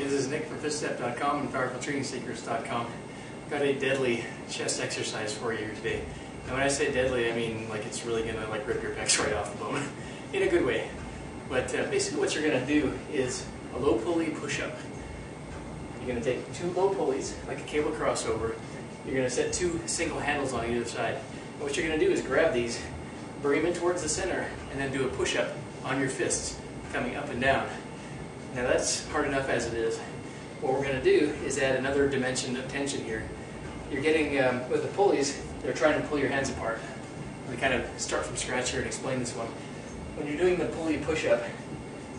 Hey, this is Nick from FitStep.com and PowerfulTrainingSecrets.com. Got a deadly chest exercise for you here today. And when I say deadly, I mean like it's really gonna rip your pecs right off the bone in a good way. But basically, what you're gonna do is a low pulley push-up. You're gonna take two low pulleys, like a cable crossover. You're gonna set two single handles on either side. And what you're gonna do is grab these, bring them in towards the center, and then do a push-up on your fists, coming up and down. Now that's hard enough as it is. What we're going to do is add another dimension of tension here. You're getting, with the pulleys, they're trying to pull your hands apart. We kind of start from scratch here and explain this one. When you're doing the pulley push-up,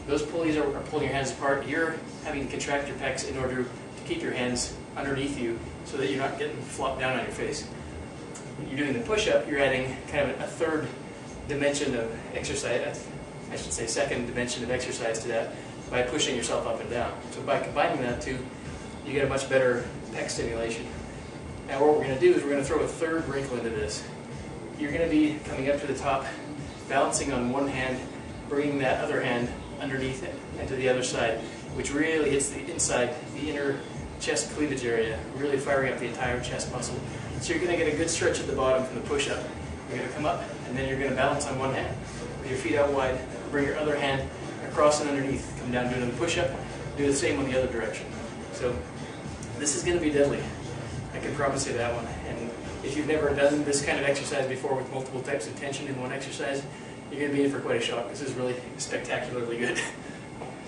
those pulleys are pulling your hands apart. You're having to contract your pecs in order to keep your hands underneath you so that you're not getting flopped down on your face. When you're doing the push-up, you're adding kind of a third dimension of exercise, I should say second dimension of exercise to that, by pushing yourself up and down. So by combining that two, you get a much better pec stimulation. Now what we're going to do is we're going to throw a third wrinkle into this. You're going to be coming up to the top, balancing on one hand, bringing that other hand underneath it and to the other side, which really hits the inside, the inner chest cleavage area, really firing up the entire chest muscle. So you're going to get a good stretch at the bottom from the push-up. You're going to come up, and then you're going to balance on one hand with your feet out wide, bring your other hand across and underneath, come down, do another push-up, do the same on the other direction. So this is going to be deadly. I can promise you that one. And if you've never done this kind of exercise before with multiple types of tension in one exercise, you're going to be in for quite a shock. This is really spectacularly good.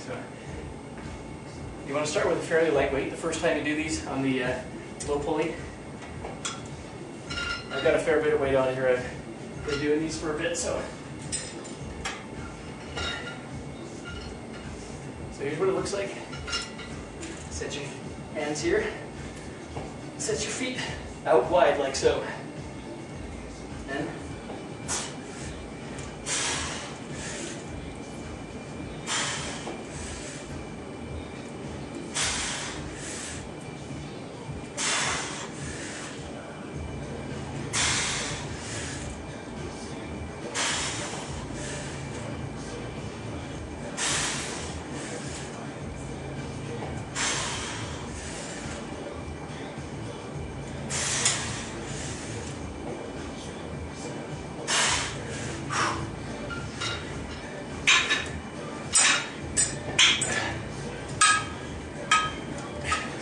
So you want to start with a fairly lightweight the first time you do these on the low pulley. I've got a fair bit of weight on here. I've been doing these for a bit, so here's what it looks like. Set your hands here. Set your feet out wide like so. And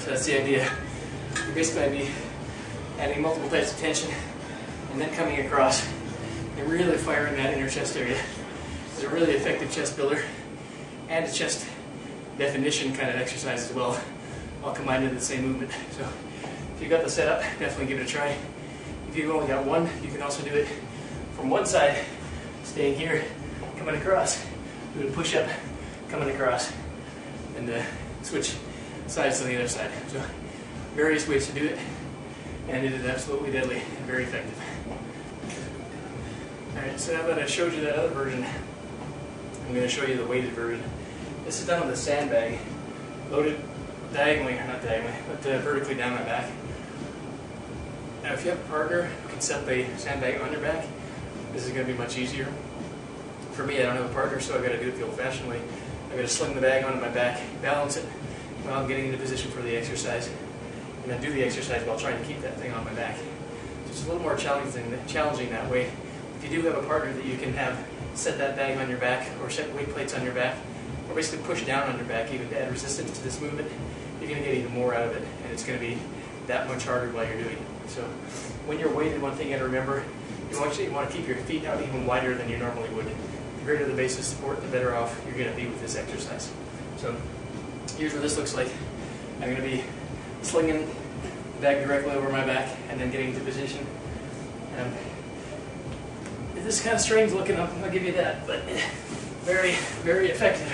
that's the idea. You're basically going to be adding multiple types of tension and then coming across and really firing that inner chest area. It's a really effective chest builder and a chest definition kind of exercise as well, all combined into the same movement. So if you've got the setup, definitely give it a try. If you've only got one, you can also do it from one side, staying here, coming across, do a push-up, coming across, and switch sides to the other side. So various ways to do it, and it is absolutely deadly and very effective. Alright, so now that I showed you that other version, I'm going to show you the weighted version. This is done with a sandbag, loaded diagonally, or not diagonally, but vertically down my back. Now if you have a partner who can set the sandbag on your back, this is going to be much easier. For me, I don't have a partner, so I've got to do it the old-fashioned way. I've got to sling the bag onto my back, balance it while I'm getting into position for the exercise, and then do the exercise while trying to keep that thing on my back. So it's a little more challenging that way. If you do have a partner that you can have set that bag on your back, or set weight plates on your back, or basically push down on your back even to add resistance to this movement, you're going to get even more out of it, and it's going to be that much harder while you're doing it. So when you're weighted, one thing you got to remember, you want to keep your feet out even wider than you normally would. The greater the base of support, the better off you're going to be with this exercise. So here's what this looks like. I'm going to be slinging the bag directly over my back and then getting into position. This is kind of strange looking, I'll give you that, but very, very effective.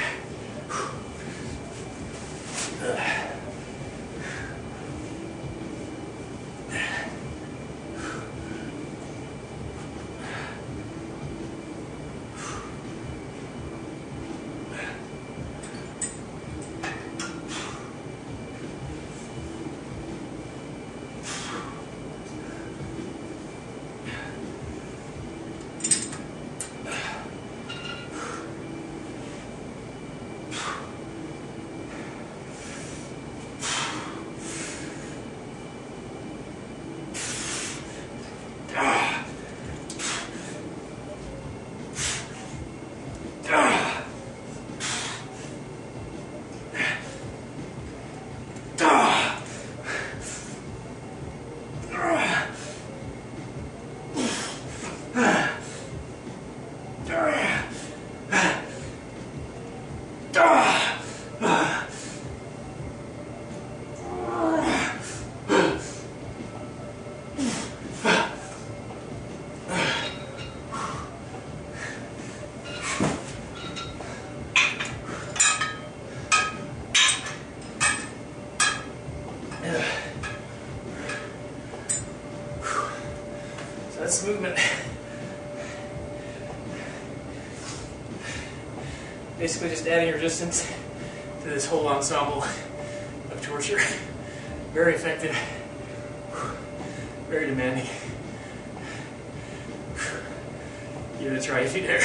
movement. Basically just adding resistance to this whole ensemble of torture. Very effective, very demanding. Give it a try if you dare.